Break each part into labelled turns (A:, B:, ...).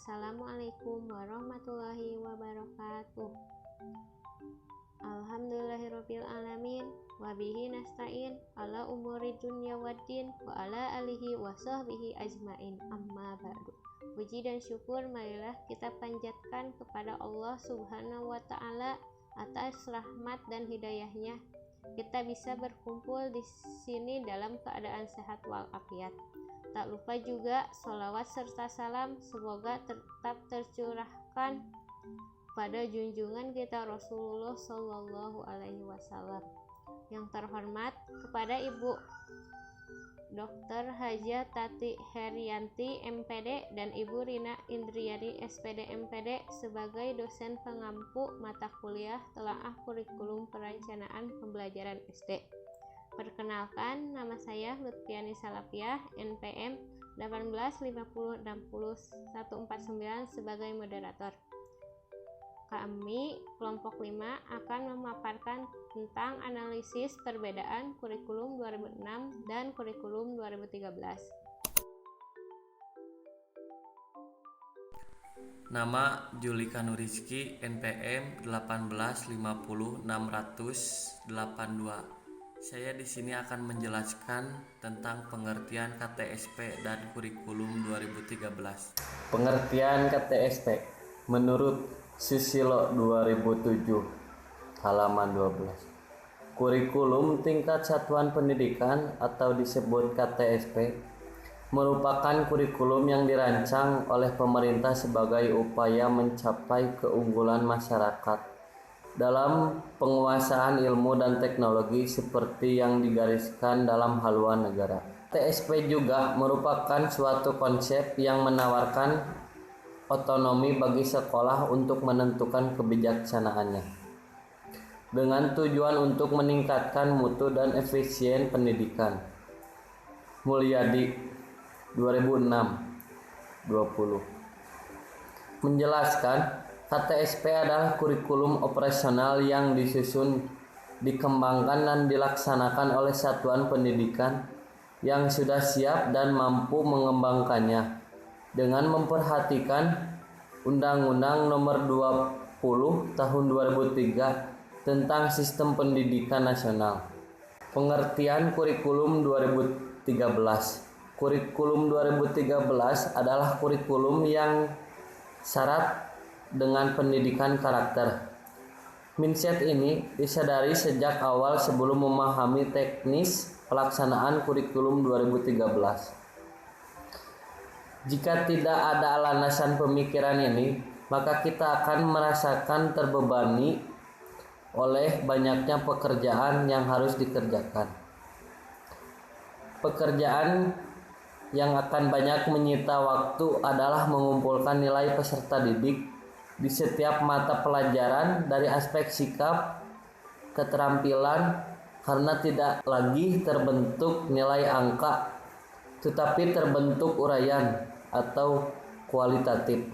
A: Assalamualaikum warahmatullahi wabarakatuh. Alhamdulillahirabbil alamin wa bihi nasta'in ala umuri dunya waddin wa ala alihi wa sahbihi ajmain, amma ba'du. Puji dan syukur marilah kita panjatkan kepada Allah Subhanahu wa taala atas rahmat dan hidayahnya. Kita bisa berkumpul di sini dalam keadaan sehat walafiat. Tak lupa juga sholawat serta salam semoga tetap tercurahkan pada junjungan kita Rasulullah Shallallahu Alaihi Wasallam. Yang terhormat kepada Ibu Dr. Hajah Tati Herianti MPD dan Ibu Rina Indriani SPD MPD sebagai dosen pengampu mata kuliah Telaah Kurikulum Perencanaan Pembelajaran SD. Perkenalkan, nama saya Lutfiani Salapiah, NPM 1850606149 sebagai moderator. Kami, kelompok 5, akan memaparkan tentang analisis perbedaan kurikulum 2006 dan kurikulum 2013.
B: Nama Julika Nurizki, NPM 1850682. Saya di sini akan menjelaskan tentang pengertian KTSP dan kurikulum 2013.
C: Pengertian KTSP menurut Susilo 2007 halaman 12. Kurikulum tingkat satuan pendidikan atau disebut KTSP merupakan kurikulum yang dirancang oleh pemerintah sebagai upaya mencapai keunggulan masyarakat dalam penguasaan ilmu dan teknologi seperti yang digariskan dalam haluan negara. KTSP juga merupakan suatu konsep yang menawarkan otonomi bagi sekolah untuk menentukan kebijaksanaannya dengan tujuan untuk meningkatkan mutu dan efisien pendidikan. Mulyadi 2006-20 menjelaskan KTSP adalah kurikulum operasional yang disusun, dikembangkan dan dilaksanakan oleh satuan pendidikan yang sudah siap dan mampu mengembangkannya dengan memperhatikan Undang-Undang Nomor 20 Tahun 2003 tentang Sistem Pendidikan Nasional. Pengertian kurikulum 2013. Kurikulum 2013 adalah kurikulum yang syarat dengan pendidikan karakter. Mindset ini disadari sejak awal sebelum memahami teknis pelaksanaan kurikulum 2013. Jika tidak ada landasan pemikiran ini, maka kita akan merasakan terbebani oleh banyaknya pekerjaan yang harus dikerjakan. Pekerjaan yang akan banyak menyita waktu adalah mengumpulkan nilai peserta didik di setiap mata pelajaran dari aspek sikap, keterampilan, karena tidak lagi terbentuk nilai angka, tetapi terbentuk uraian atau kualitatif.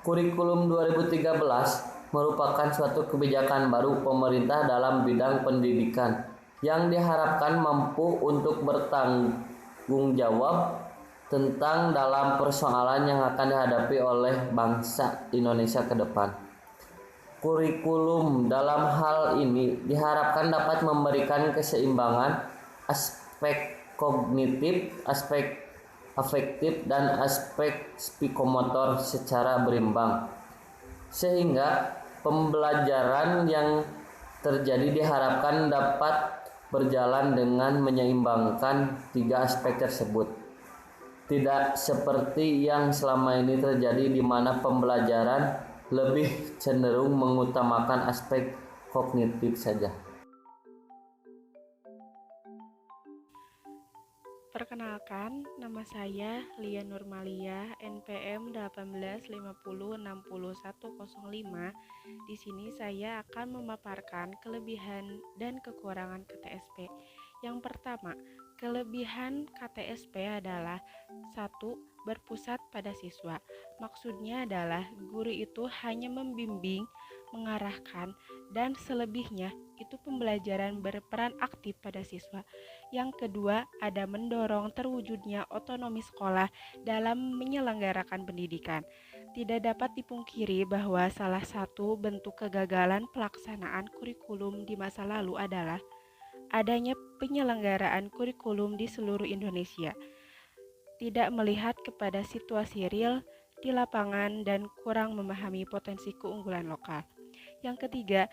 C: Kurikulum 2013 merupakan suatu kebijakan baru pemerintah dalam bidang pendidikan yang diharapkan mampu untuk bertanggung jawab tentang dalam persoalan yang akan dihadapi oleh bangsa Indonesia ke depan. Kurikulum dalam hal ini diharapkan dapat memberikan keseimbangan aspek kognitif, aspek afektif, dan aspek psikomotor secara berimbang, sehingga pembelajaran yang terjadi diharapkan dapat berjalan dengan menyeimbangkan tiga aspek tersebut. Tidak seperti yang selama ini terjadi di mana pembelajaran lebih cenderung mengutamakan aspek kognitif saja.
D: Perkenalkan, nama saya Lia Nurmalia, NPM 18506105. Di sini saya akan memaparkan kelebihan dan kekurangan KTSP. Yang pertama, kelebihan KTSP adalah 1. Berpusat pada siswa. Maksudnya adalah guru itu hanya membimbing mengarahkan, dan selebihnya itu pembelajaran berperan aktif pada siswa. Yang kedua, ada mendorong terwujudnya otonomi sekolah dalam menyelenggarakan pendidikan. Tidak dapat dipungkiri bahwa salah satu bentuk kegagalan pelaksanaan kurikulum di masa lalu adalah adanya penyelenggaraan kurikulum di seluruh Indonesia, tidak melihat kepada situasi real di lapangan dan kurang memahami potensi keunggulan lokal. Yang ketiga,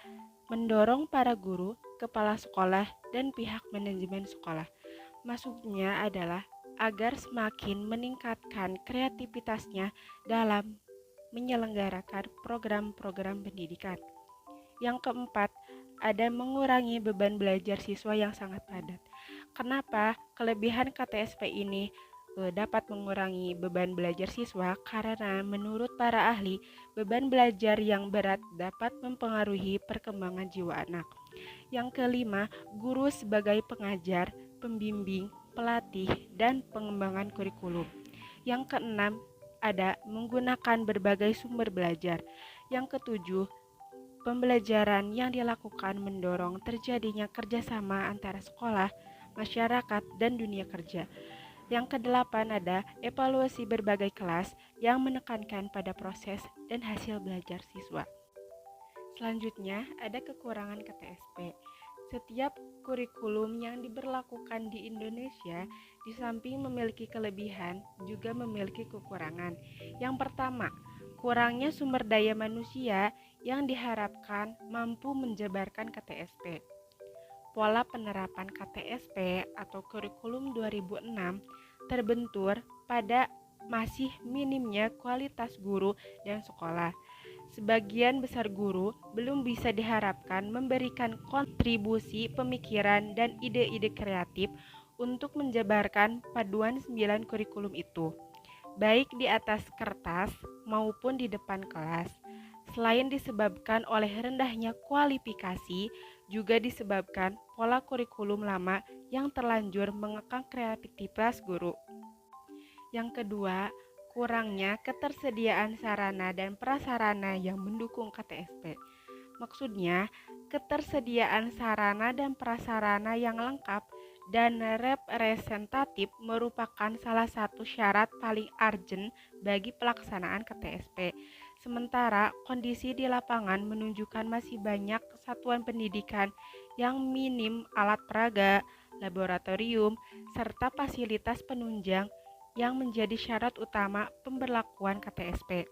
D: mendorong para guru, kepala sekolah, dan pihak manajemen sekolah. Maksudnya adalah agar semakin meningkatkan kreativitasnya dalam menyelenggarakan program-program pendidikan. Yang keempat, ada mengurangi beban belajar siswa yang sangat padat. Kenapa kelebihan KTSP ini dapat mengurangi beban belajar siswa? Karena menurut para ahli, beban belajar yang berat dapat mempengaruhi perkembangan jiwa anak. Yang kelima, guru sebagai pengajar, pembimbing, pelatih, dan pengembangan kurikulum. Yang keenam, ada menggunakan berbagai sumber belajar. Yang ketujuh, pembelajaran yang dilakukan mendorong terjadinya kerjasama antara sekolah, masyarakat, dan dunia kerja. Yang kedelapan ada evaluasi berbagai kelas yang menekankan pada proses dan hasil belajar siswa. Selanjutnya ada kekurangan KTSP. Setiap kurikulum yang diberlakukan di Indonesia di samping memiliki kelebihan juga memiliki kekurangan. Yang pertama, kurangnya sumber daya manusia yang diharapkan mampu menjabarkan KTSP. Pola penerapan KTSP atau kurikulum 2006 terbentur pada masih minimnya kualitas guru dan sekolah. Sebagian besar guru belum bisa diharapkan memberikan kontribusi pemikiran dan ide-ide kreatif untuk menjabarkan paduan 9 kurikulum itu, baik di atas kertas maupun di depan kelas. Selain disebabkan oleh rendahnya kualifikasi, juga disebabkan pola kurikulum lama yang terlanjur mengekang kreativitas guru. Yang kedua, kurangnya ketersediaan sarana dan prasarana yang mendukung KTSP. Maksudnya, ketersediaan sarana dan prasarana yang lengkap dan representatif merupakan salah satu syarat paling urgent bagi pelaksanaan KTSP. Sementara kondisi di lapangan menunjukkan masih banyak satuan pendidikan yang minim alat peraga, laboratorium, serta fasilitas penunjang yang menjadi syarat utama pemberlakuan KTSP.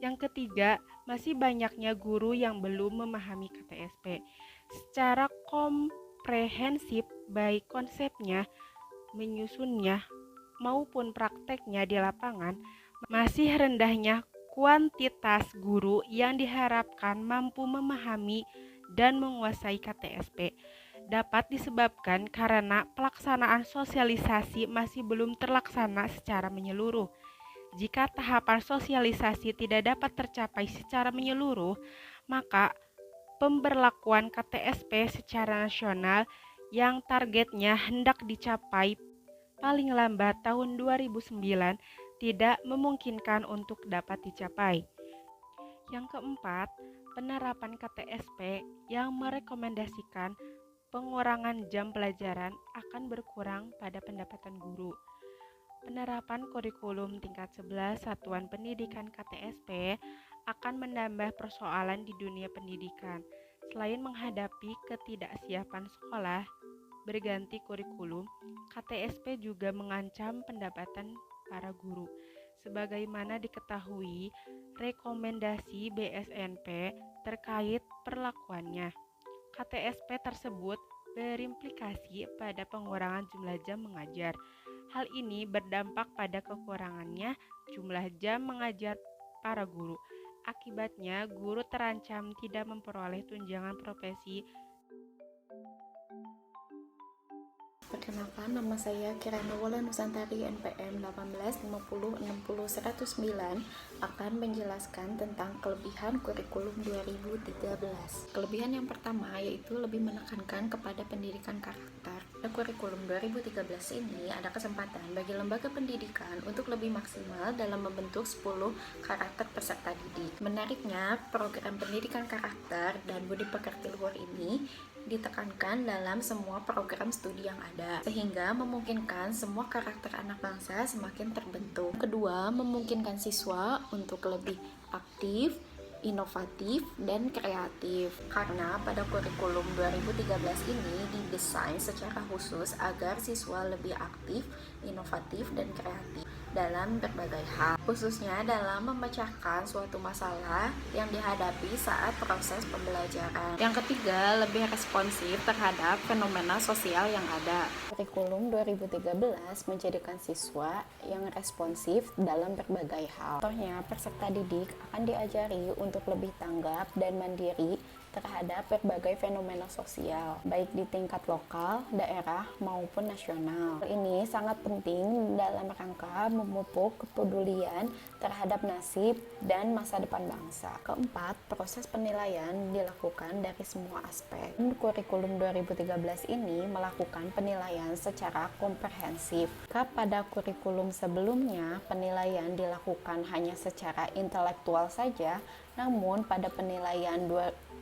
D: Yang ketiga, masih banyaknya guru yang belum memahami KTSP secara komprehensif, baik konsepnya, menyusunnya, maupun prakteknya di lapangan. Masih rendahnya kuantitas guru yang diharapkan mampu memahami dan menguasai KTSP dapat disebabkan karena pelaksanaan sosialisasi masih belum terlaksana secara menyeluruh. Jika tahapan sosialisasi tidak dapat tercapai secara menyeluruh, maka pemberlakuan KTSP secara nasional yang targetnya hendak dicapai paling lambat tahun 2009 tidak memungkinkan untuk dapat dicapai. Yang keempat, penerapan KTSP yang merekomendasikan pengurangan jam pelajaran akan berkurang pada pendapatan guru. Penerapan kurikulum tingkat 11 satuan pendidikan KTSP akan menambah persoalan di dunia pendidikan. Selain menghadapi ketidaksiapan sekolah berganti kurikulum, KTSP juga mengancam pendapatan para guru. Sebagaimana diketahui, rekomendasi BSNP terkait perlakuannya, KTSP tersebut berimplikasi pada pengurangan jumlah jam mengajar. Hal ini berdampak pada kekurangannya jumlah jam mengajar para guru. Akibatnya, guru terancam tidak memperoleh tunjangan profesi.
E: Perkenalkan, nama saya Kirana Wola Nusantari NPM 1850600109 akan menjelaskan tentang kelebihan kurikulum 2013. Kelebihan yang pertama yaitu lebih menekankan kepada pendidikan karakter. Pada kurikulum 2013 ini ada kesempatan bagi lembaga pendidikan untuk lebih maksimal dalam membentuk 10 karakter peserta didik. Menariknya, program pendidikan karakter dan budi pekerti luhur ini ditekankan dalam semua program studi yang ada, sehingga memungkinkan semua karakter anak bangsa semakin terbentuk. Kedua, memungkinkan siswa untuk lebih aktif, inovatif, dan kreatif. Karena pada kurikulum 2013 ini didesain secara khusus agar siswa lebih aktif, inovatif, dan kreatif dalam berbagai hal, khususnya dalam memecahkan suatu masalah yang dihadapi saat proses pembelajaran. Yang ketiga, lebih responsif terhadap fenomena sosial yang ada. Kurikulum 2013 menjadikan siswa yang responsif dalam berbagai hal. Contohnya, peserta didik akan diajari untuk lebih tanggap dan mandiri terhadap berbagai fenomena sosial, baik di tingkat lokal, daerah, maupun nasional. Ini sangat penting dalam rangka memupuk kepedulian terhadap nasib dan masa depan bangsa. Keempat, proses penilaian dilakukan dari semua aspek. Kurikulum 2013 ini melakukan penilaian secara komprehensif. Pada kurikulum sebelumnya, penilaian dilakukan hanya secara intelektual saja, namun pada penilaian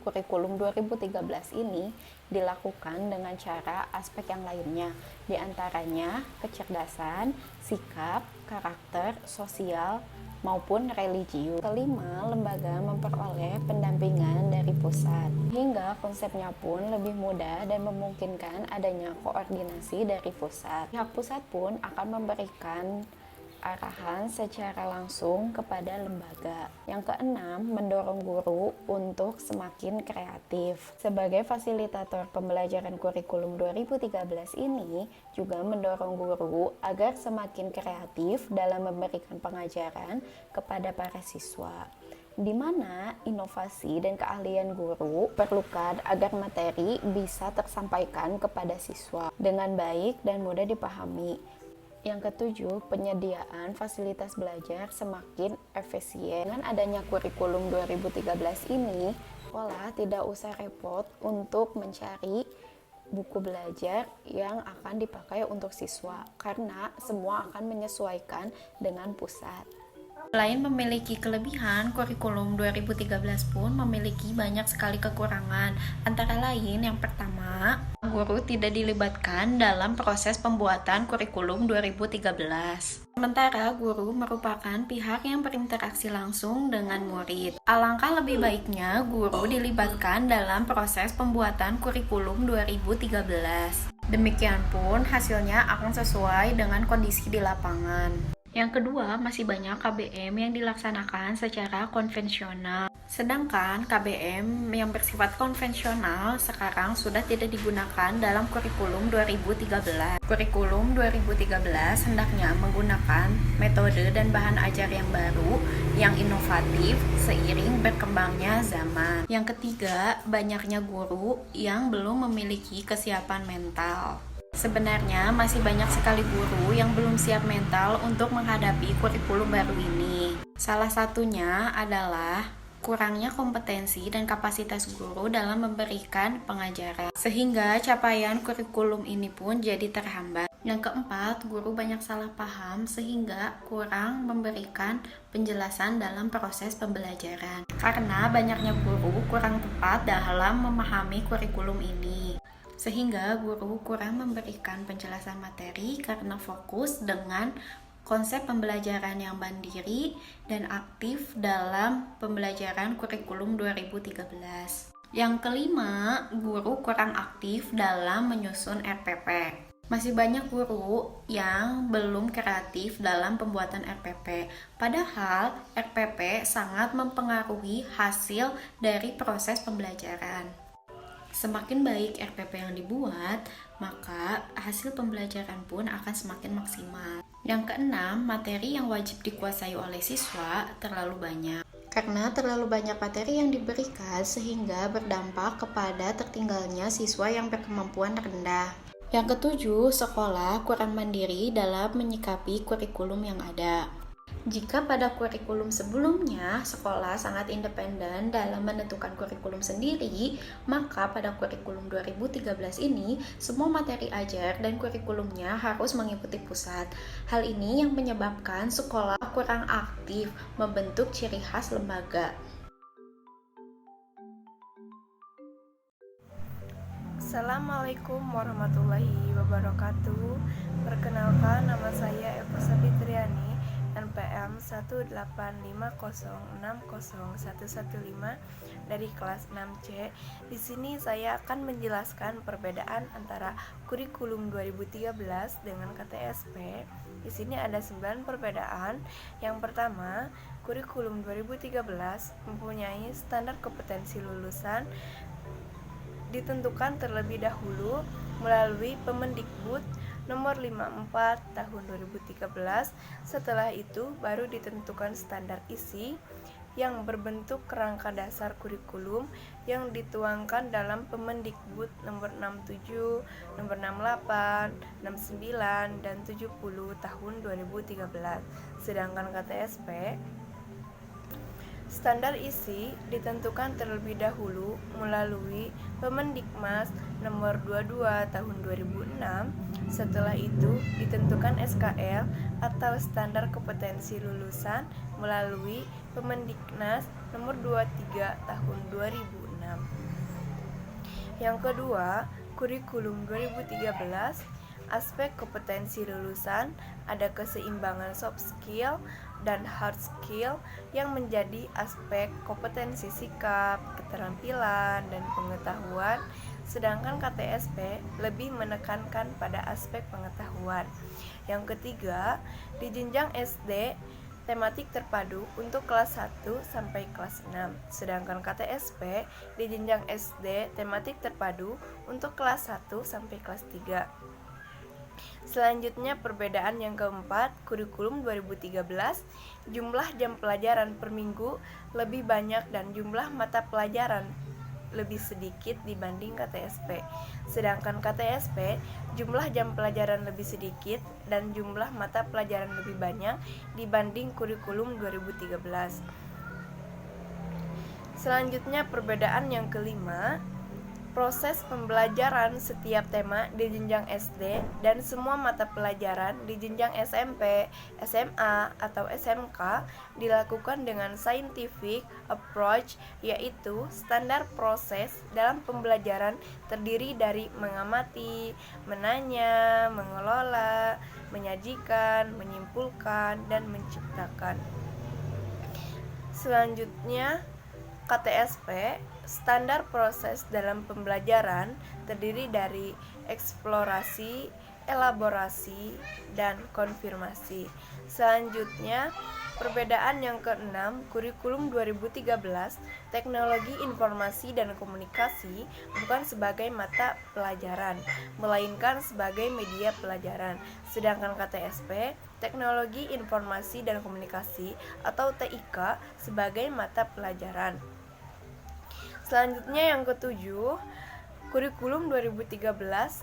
E: kurikulum 2013 ini dilakukan dengan cara aspek yang lainnya, diantaranya kecerdasan, sikap, karakter, sosial, maupun religius. Kelima, lembaga memperoleh pendampingan dari pusat, hingga konsepnya pun lebih mudah dan memungkinkan adanya koordinasi dari pusat. Pihak pusat pun akan memberikan arahan secara langsung kepada lembaga. Yang keenam, mendorong guru untuk semakin kreatif. Sebagai fasilitator pembelajaran kurikulum 2013 ini juga mendorong guru agar semakin kreatif dalam memberikan pengajaran kepada para siswa, di mana inovasi dan keahlian guru diperlukan agar materi bisa tersampaikan kepada siswa dengan baik dan mudah dipahami. Yang ketujuh, penyediaan fasilitas belajar semakin efisien. Dengan adanya kurikulum 2013 ini, sekolah tidak usah repot untuk mencari buku belajar yang akan dipakai untuk siswa, karena semua akan menyesuaikan dengan pusat. Selain memiliki kelebihan, kurikulum 2013 pun memiliki banyak sekali kekurangan. Antara lain, yang pertama, guru tidak dilibatkan dalam proses pembuatan kurikulum 2013. Sementara guru merupakan pihak yang berinteraksi langsung dengan murid. Alangkah lebih baiknya guru dilibatkan dalam proses pembuatan kurikulum 2013. Demikian pun hasilnya akan sesuai dengan kondisi di lapangan. Yang kedua, masih banyak KBM yang dilaksanakan secara konvensional. Sedangkan KBM yang bersifat konvensional sekarang sudah tidak digunakan dalam kurikulum 2013. Kurikulum 2013 hendaknya menggunakan metode dan bahan ajar yang baru, yang inovatif seiring berkembangnya zaman. Yang ketiga, banyaknya guru yang belum memiliki kesiapan mental. Sebenarnya masih banyak sekali guru yang belum siap mental untuk menghadapi kurikulum baru ini. Salah satunya adalah kurangnya kompetensi dan kapasitas guru dalam memberikan pengajaran, sehingga capaian kurikulum ini pun jadi terhambat. Yang keempat, guru banyak salah paham sehingga kurang memberikan penjelasan dalam proses pembelajaran. Karena banyaknya guru kurang tepat dalam memahami kurikulum ini, sehingga guru kurang memberikan penjelasan materi karena fokus dengan konsep pembelajaran yang mandiri dan aktif dalam pembelajaran kurikulum 2013. Yang kelima, guru kurang aktif dalam menyusun RPP. Masih banyak guru yang belum kreatif dalam pembuatan RPP, padahal RPP sangat mempengaruhi hasil dari proses pembelajaran. Semakin baik RPP yang dibuat, maka hasil pembelajaran pun akan semakin maksimal. Yang keenam, materi yang wajib dikuasai oleh siswa terlalu banyak. Karena terlalu banyak materi yang diberikan sehingga berdampak kepada tertinggalnya siswa yang berkemampuan rendah. Yang ketujuh, sekolah kurang mandiri dalam menyikapi kurikulum yang ada. Jika pada kurikulum sebelumnya sekolah sangat independen dalam menentukan kurikulum sendiri, maka pada kurikulum 2013 ini semua materi ajar dan kurikulumnya harus mengikuti pusat. Hal ini yang menyebabkan sekolah kurang aktif membentuk ciri khas lembaga.
F: Assalamualaikum warahmatullahi wabarakatuh. Perkenalkan, nama saya Eva Sabitriani, NPM 185060115 dari kelas 6C. Di sini saya akan menjelaskan perbedaan antara kurikulum 2013 dengan KTSP. Di sini ada 9 perbedaan. Yang pertama, kurikulum 2013 mempunyai standar kompetensi lulusan ditentukan terlebih dahulu melalui Permendikbud nomor 54 tahun 2013. Setelah itu baru ditentukan standar isi yang berbentuk kerangka dasar kurikulum yang dituangkan dalam Permendikbud nomor 67, nomor 68, 69, dan 70 tahun 2013. Sedangkan KTSP, standar isi ditentukan terlebih dahulu melalui Permendikmas nomor 22 tahun 2006. Setelah itu ditentukan SKL atau standar kompetensi lulusan melalui Permendiknas nomor 23 tahun 2006. Yang kedua, kurikulum 2013, aspek kompetensi lulusan ada keseimbangan soft skill dan hard skill yang menjadi aspek kompetensi sikap, keterampilan, dan pengetahuan, sedangkan KTSP lebih menekankan pada aspek pengetahuan. Yang ketiga, di jenjang SD, tematik terpadu untuk kelas 1 sampai kelas 6, sedangkan KTSP di jenjang SD tematik terpadu untuk kelas 1 sampai kelas 3. Selanjutnya perbedaan yang keempat, kurikulum 2013, jumlah jam pelajaran per minggu lebih banyak dan jumlah mata pelajaran lebih sedikit dibanding KTSP. Sedangkan KTSP, jumlah jam pelajaran lebih sedikit dan jumlah mata pelajaran lebih banyak dibanding kurikulum 2013. Selanjutnya perbedaan yang kelima, proses pembelajaran setiap tema di jenjang SD dan semua mata pelajaran di jenjang SMP, SMA, atau SMK dilakukan dengan scientific approach, yaitu standar proses dalam pembelajaran terdiri dari mengamati, menanya, mengelola, menyajikan, menyimpulkan, dan menciptakan. Selanjutnya, KTSP, standar proses dalam pembelajaran terdiri dari eksplorasi, elaborasi, dan konfirmasi. Selanjutnya, perbedaan yang keenam, kurikulum 2013, teknologi informasi dan komunikasi bukan sebagai mata pelajaran, melainkan sebagai media pelajaran. Sedangkan KTSP, teknologi informasi dan komunikasi atau TIK sebagai mata pelajaran. Selanjutnya yang ketujuh, kurikulum 2013,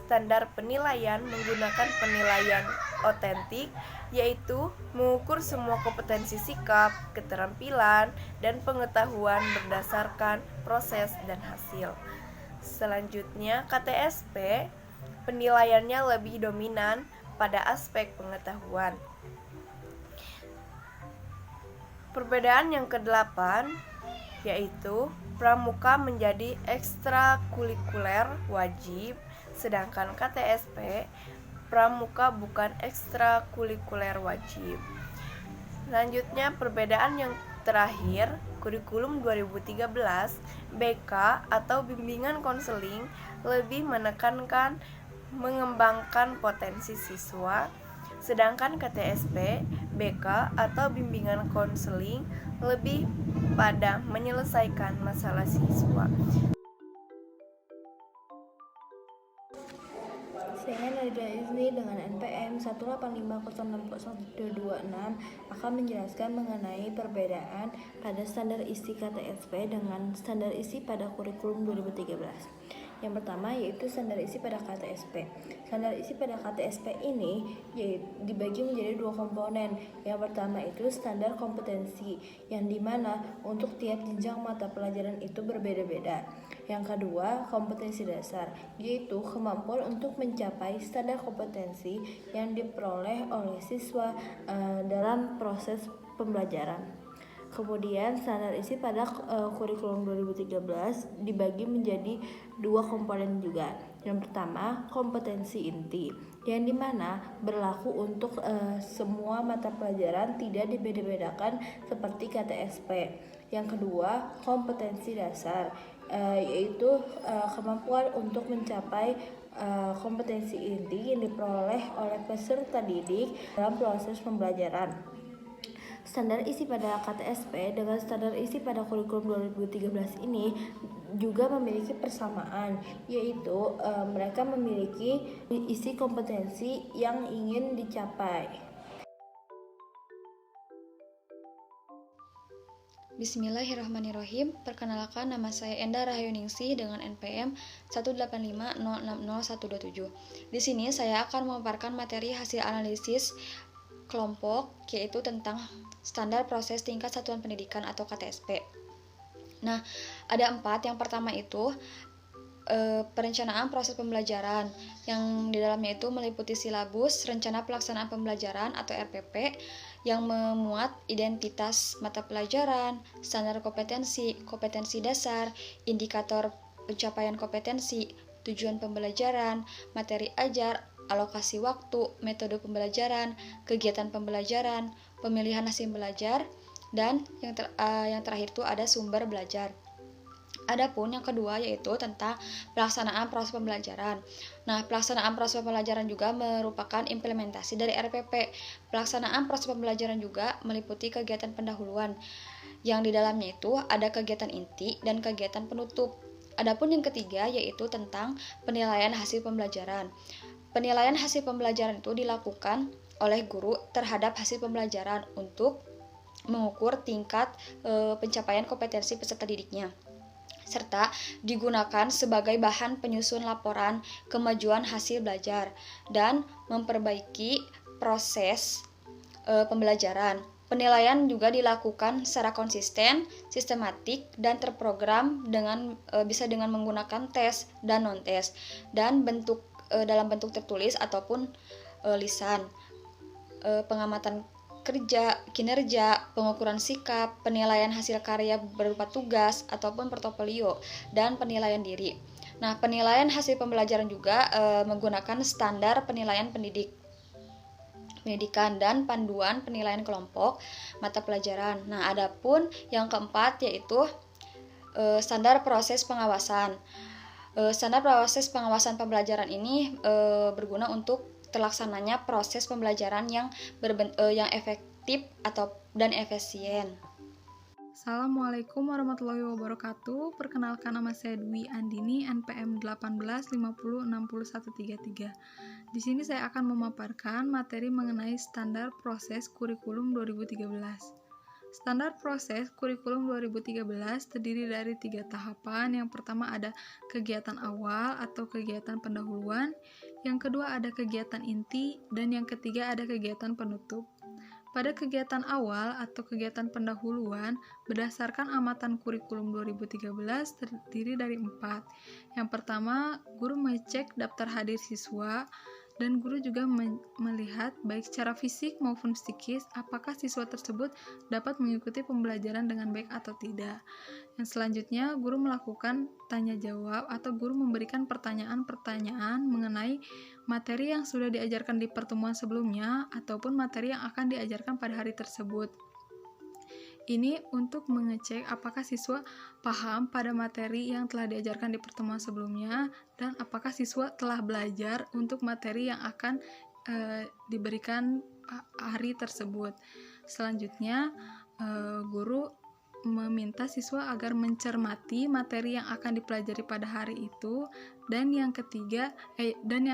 F: standar penilaian menggunakan penilaian otentik, yaitu mengukur semua kompetensi sikap, keterampilan, dan pengetahuan berdasarkan proses dan hasil. Selanjutnya, KTSP, penilaiannya lebih dominan pada aspek pengetahuan. Perbedaan yang kedelapan, yaitu pramuka menjadi ekstrakurikuler wajib, sedangkan KTSP pramuka bukan ekstrakurikuler wajib. Selanjutnya perbedaan yang terakhir, kurikulum 2013, BK atau bimbingan konseling lebih menekankan mengembangkan potensi siswa, sedangkan KTSP, BK atau bimbingan konseling lebih pada menyelesaikan masalah siswa.
G: Saya Nadia Izli dengan NPM 185060126 akan menjelaskan mengenai perbedaan pada standar isi KTSP dengan standar isi pada kurikulum 2013. Yang pertama yaitu standar isi pada KTSP. Standar isi pada KTSP ini dibagi menjadi dua komponen. Yang pertama itu standar kompetensi, yang dimana untuk tiap jenjang mata pelajaran itu berbeda-beda. Yang kedua, kompetensi dasar, yaitu kemampuan untuk mencapai standar kompetensi yang diperoleh oleh siswa dalam proses pembelajaran. Kemudian standar isi pada kurikulum 2013 dibagi menjadi dua komponen juga. Yang pertama, kompetensi inti, yang dimana berlaku untuk semua mata pelajaran, tidak dibeda-bedakan seperti KTSP. Yang kedua, kompetensi dasar, yaitu kemampuan untuk mencapai kompetensi inti yang diperoleh oleh peserta didik dalam proses pembelajaran. Standar isi pada KTSP dengan standar isi pada kurikulum 2013 ini juga memiliki persamaan, yaitu mereka memiliki isi kompetensi yang ingin dicapai.
H: Bismillahirrahmanirrahim. Perkenalkan, nama saya Enda Rahayuningsih dengan NPM 18506606127. Di sini saya akan memaparkan materi hasil analisis kelompok, yaitu tentang standar proses tingkat satuan pendidikan atau KTSP. Nah, ada 4. Yang pertama itu perencanaan proses pembelajaran, yang di dalamnya itu meliputi silabus, rencana pelaksanaan pembelajaran atau RPP, yang memuat identitas mata pelajaran, standar kompetensi, kompetensi dasar, indikator pencapaian kompetensi, tujuan pembelajaran, materi ajar, alokasi waktu, metode pembelajaran, kegiatan pembelajaran, pemilihan hasil belajar, dan yang terakhir itu ada sumber belajar. Adapun yang kedua yaitu tentang pelaksanaan proses pembelajaran. Nah, pelaksanaan proses pembelajaran juga merupakan implementasi dari RPP. Pelaksanaan proses pembelajaran juga meliputi kegiatan pendahuluan, yang di dalamnya itu ada kegiatan inti dan kegiatan penutup. Adapun yang ketiga yaitu tentang penilaian hasil pembelajaran. Penilaian hasil pembelajaran itu dilakukan oleh guru terhadap hasil pembelajaran untuk mengukur tingkat pencapaian kompetensi peserta didiknya, serta digunakan sebagai bahan penyusun laporan kemajuan hasil belajar dan memperbaiki proses pembelajaran. Penilaian juga dilakukan secara konsisten, sistematik, dan terprogram bisa dengan menggunakan tes dan non-tes, dan dalam bentuk tertulis ataupun lisan. Pengamatan kerja, kinerja, pengukuran sikap, penilaian hasil karya berupa tugas ataupun portofolio, dan penilaian diri. Nah, penilaian hasil pembelajaran juga menggunakan standar penilaian pendidikan dan panduan penilaian kelompok mata pelajaran. Nah, adapun yang keempat yaitu standar proses pengawasan. Standar proses pengawasan pembelajaran ini berguna untuk terlaksananya proses pembelajaran yang efektif dan efisien.
I: Assalamualaikum warahmatullahi wabarakatuh. Perkenalkan, nama saya Dwi Andini, NPM 1850606133. Di sini saya akan memaparkan materi mengenai standar proses kurikulum 2013. Standar proses kurikulum 2013 terdiri dari 3 tahapan. Yang pertama ada kegiatan awal atau kegiatan pendahuluan, yang kedua ada kegiatan inti, dan yang ketiga ada kegiatan penutup. Pada kegiatan awal atau kegiatan pendahuluan, berdasarkan amatan kurikulum 2013 terdiri dari 4. Yang pertama, guru mengecek daftar hadir siswa, dan guru juga melihat baik secara fisik maupun psikis apakah siswa tersebut dapat mengikuti pembelajaran dengan baik atau tidak. Yang selanjutnya, guru melakukan tanya jawab atau guru memberikan pertanyaan-pertanyaan mengenai materi yang sudah diajarkan di pertemuan sebelumnya ataupun materi yang akan diajarkan pada hari tersebut. Ini untuk mengecek apakah siswa paham pada materi yang telah diajarkan di pertemuan sebelumnya dan apakah siswa telah belajar untuk materi yang akan diberikan hari tersebut. Selanjutnya, guru meminta siswa agar mencermati materi yang akan dipelajari pada hari itu, dan yang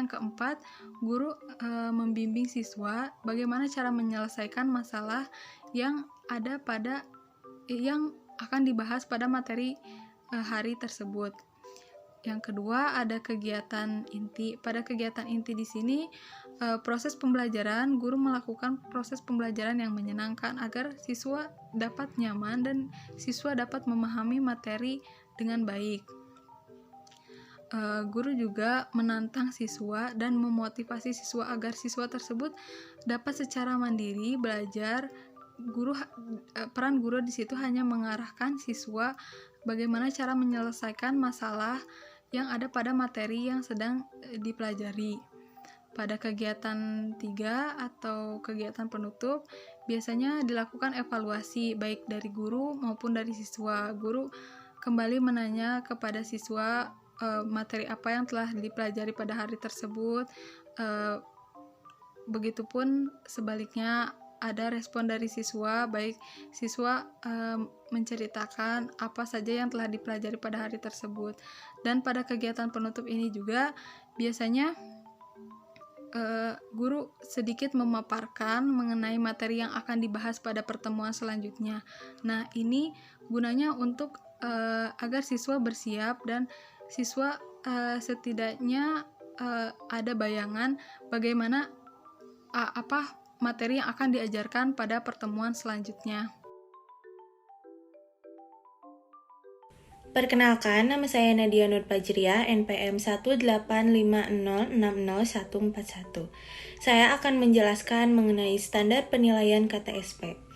I: keempat, guru membimbing siswa bagaimana cara menyelesaikan masalah yang akan dibahas pada materi hari tersebut. Yang kedua ada kegiatan inti. Pada kegiatan inti di sini proses pembelajaran, guru melakukan proses pembelajaran yang menyenangkan agar siswa dapat nyaman dan siswa dapat memahami materi dengan baik. Guru juga menantang siswa dan memotivasi siswa agar siswa tersebut dapat secara mandiri belajar. Peran guru di situ hanya mengarahkan siswa bagaimana cara menyelesaikan masalah yang ada pada materi yang sedang dipelajari. Pada kegiatan 3 atau kegiatan penutup, biasanya dilakukan evaluasi baik dari guru maupun dari siswa. Guru kembali menanya kepada siswa materi apa yang telah dipelajari pada hari tersebut. Begitupun sebaliknya, ada respon dari siswa, baik siswa menceritakan apa saja yang telah dipelajari pada hari tersebut. Dan pada kegiatan penutup ini juga biasanya guru sedikit memaparkan mengenai materi yang akan dibahas pada pertemuan selanjutnya. Nah, ini gunanya untuk agar siswa bersiap dan siswa setidaknya ada bayangan bagaimana apa materi yang akan diajarkan pada pertemuan selanjutnya.
G: Perkenalkan, nama saya Nadia Nur Fajriah, NPM 185060141. Saya akan menjelaskan mengenai standar penilaian KTSP.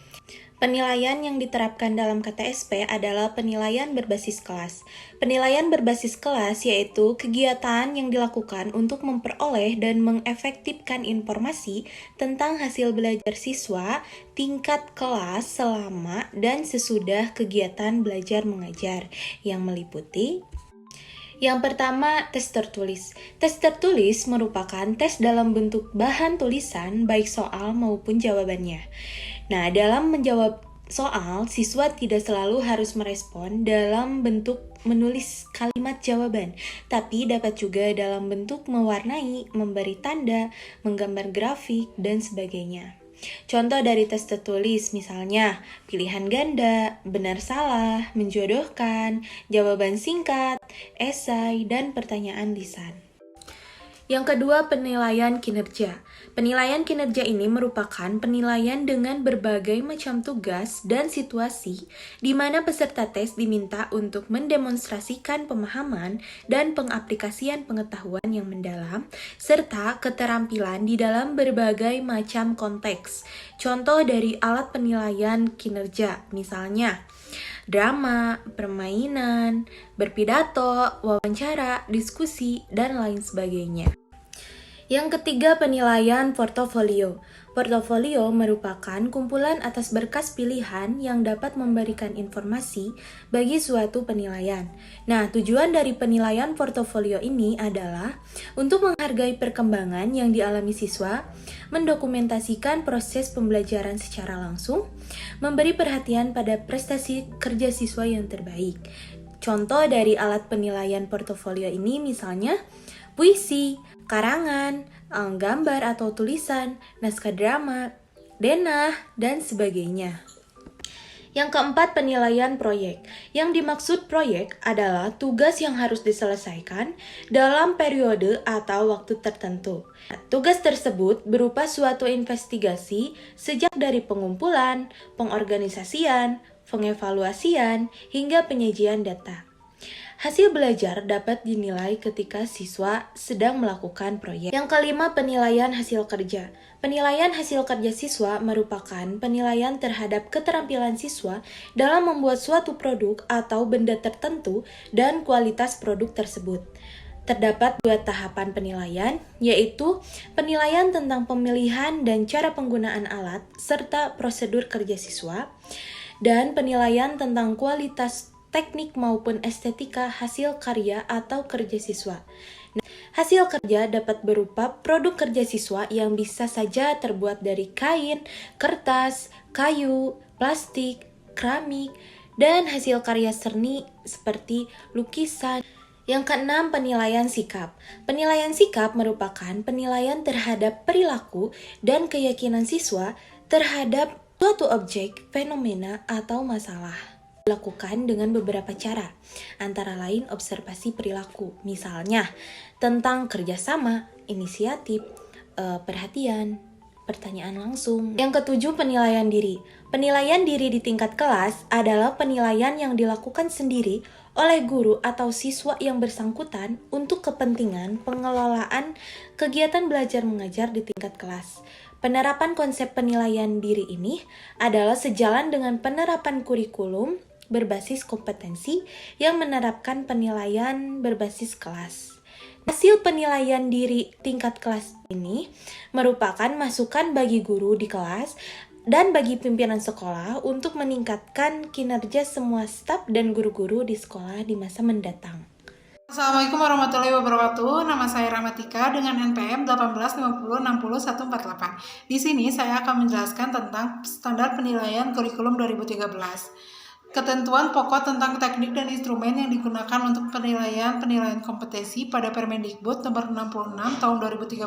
G: Penilaian yang diterapkan dalam KTSP adalah penilaian berbasis kelas. Penilaian berbasis kelas yaitu kegiatan yang dilakukan untuk memperoleh dan mengefektifkan informasi tentang hasil belajar siswa tingkat kelas selama dan sesudah kegiatan belajar mengajar yang meliputi: yang pertama, tes tertulis. Tes tertulis merupakan tes dalam bentuk bahan tulisan baik soal maupun jawabannya. Nah, dalam menjawab soal, siswa tidak selalu harus merespon dalam bentuk menulis kalimat jawaban, tapi dapat juga dalam bentuk mewarnai, memberi tanda, menggambar grafik, dan sebagainya. Contoh dari tes tertulis misalnya pilihan ganda, benar salah, menjodohkan, jawaban singkat, esai, dan pertanyaan lisan. Yang kedua, penilaian kinerja. Penilaian kinerja ini merupakan penilaian dengan berbagai macam tugas dan situasi di mana peserta tes diminta untuk mendemonstrasikan pemahaman dan pengaplikasian pengetahuan yang mendalam serta keterampilan di dalam berbagai macam konteks. Contoh dari alat penilaian kinerja misalnya drama, permainan, berpidato, wawancara, diskusi, dan lain sebagainya. Yang ketiga, penilaian portofolio. Portofolio merupakan kumpulan atas berkas pilihan yang dapat memberikan informasi bagi suatu penilaian. Nah, tujuan dari penilaian portofolio ini adalah untuk menghargai perkembangan yang dialami siswa, mendokumentasikan proses pembelajaran secara langsung, memberi perhatian pada prestasi kerja siswa yang terbaik. Contoh dari alat penilaian portofolio ini misalnya puisi, karangan, gambar atau tulisan, naskah drama, denah, dan sebagainya. Yang keempat, penilaian proyek. Yang dimaksud proyek adalah tugas yang harus diselesaikan dalam periode atau waktu tertentu. Tugas tersebut berupa suatu investigasi sejak dari pengumpulan, pengorganisasian, pengevaluasian, hingga penyajian data. Hasil belajar dapat dinilai ketika siswa sedang melakukan proyek. Yang kelima, penilaian hasil kerja. Penilaian hasil kerja siswa merupakan penilaian terhadap keterampilan siswa dalam membuat suatu produk atau benda tertentu dan kualitas produk tersebut. Terdapat 2 tahapan penilaian, yaitu penilaian tentang pemilihan dan cara penggunaan alat serta prosedur kerja siswa, dan penilaian tentang kualitas teknik maupun estetika hasil karya atau kerja siswa. Hasil kerja dapat berupa produk kerja siswa yang bisa saja terbuat dari kain, kertas, kayu, plastik, keramik, dan hasil karya seni seperti lukisan. Yang keenam, penilaian sikap. Penilaian sikap merupakan penilaian terhadap perilaku dan keyakinan siswa terhadap suatu objek, fenomena, atau masalah.
J: dilakukan dengan beberapa cara, antara lain observasi perilaku, misalnya tentang kerjasama, inisiatif, perhatian, pertanyaan langsung. Yang ketujuh, penilaian diri. Penilaian diri di tingkat kelas adalah penilaian yang dilakukan sendiri oleh guru atau siswa yang bersangkutan untuk kepentingan pengelolaan kegiatan belajar mengajar di tingkat kelas. Penerapan konsep penilaian diri ini adalah sejalan dengan penerapan kurikulum berbasis kompetensi yang menerapkan penilaian berbasis kelas. Hasil penilaian diri tingkat kelas ini merupakan masukan bagi guru di kelas dan bagi pimpinan sekolah untuk meningkatkan kinerja semua staf dan guru-guru di sekolah di masa mendatang.
K: Assalamualaikum warahmatullahi wabarakatuh. Nama saya Rahmatika dengan NPM 1850601148. Di sini saya akan menjelaskan tentang standar penilaian kurikulum 2013. Ketentuan pokok tentang teknik dan instrumen yang digunakan untuk penilaian kompetensi pada Permendikbud nomor 66 tahun 2013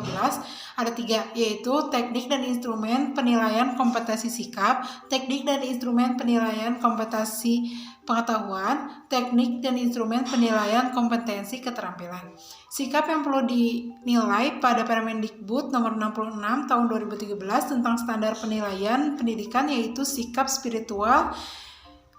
K: ada 3, yaitu teknik dan instrumen penilaian kompetensi sikap, teknik dan instrumen penilaian kompetensi pengetahuan, teknik dan instrumen penilaian kompetensi keterampilan. Sikap yang perlu dinilai pada Permendikbud nomor 66 tahun 2013 tentang standar penilaian pendidikan yaitu sikap spiritual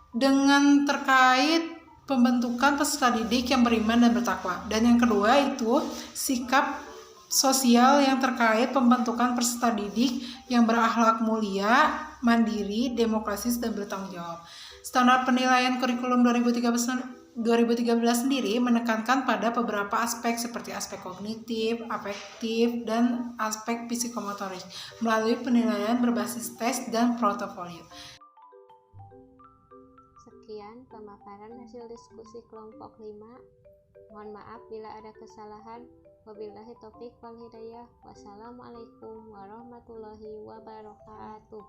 K: dengan terkait pembentukan peserta didik yang beriman dan bertakwa. Dan yang kedua itu sikap sosial yang terkait pembentukan peserta didik yang berakhlak mulia, mandiri, demokratis, dan bertanggung jawab. Standar penilaian kurikulum 2013 sendiri menekankan pada beberapa aspek seperti aspek kognitif, afektif, dan aspek psikomotorik melalui penilaian berbasis tes dan portofolio.
A: Sekian pemaparan hasil diskusi kelompok 5. Mohon maaf bila ada kesalahan. Wabillahi taufiq wal hidayah. Wassalamualaikum warahmatullahi wabarakatuh.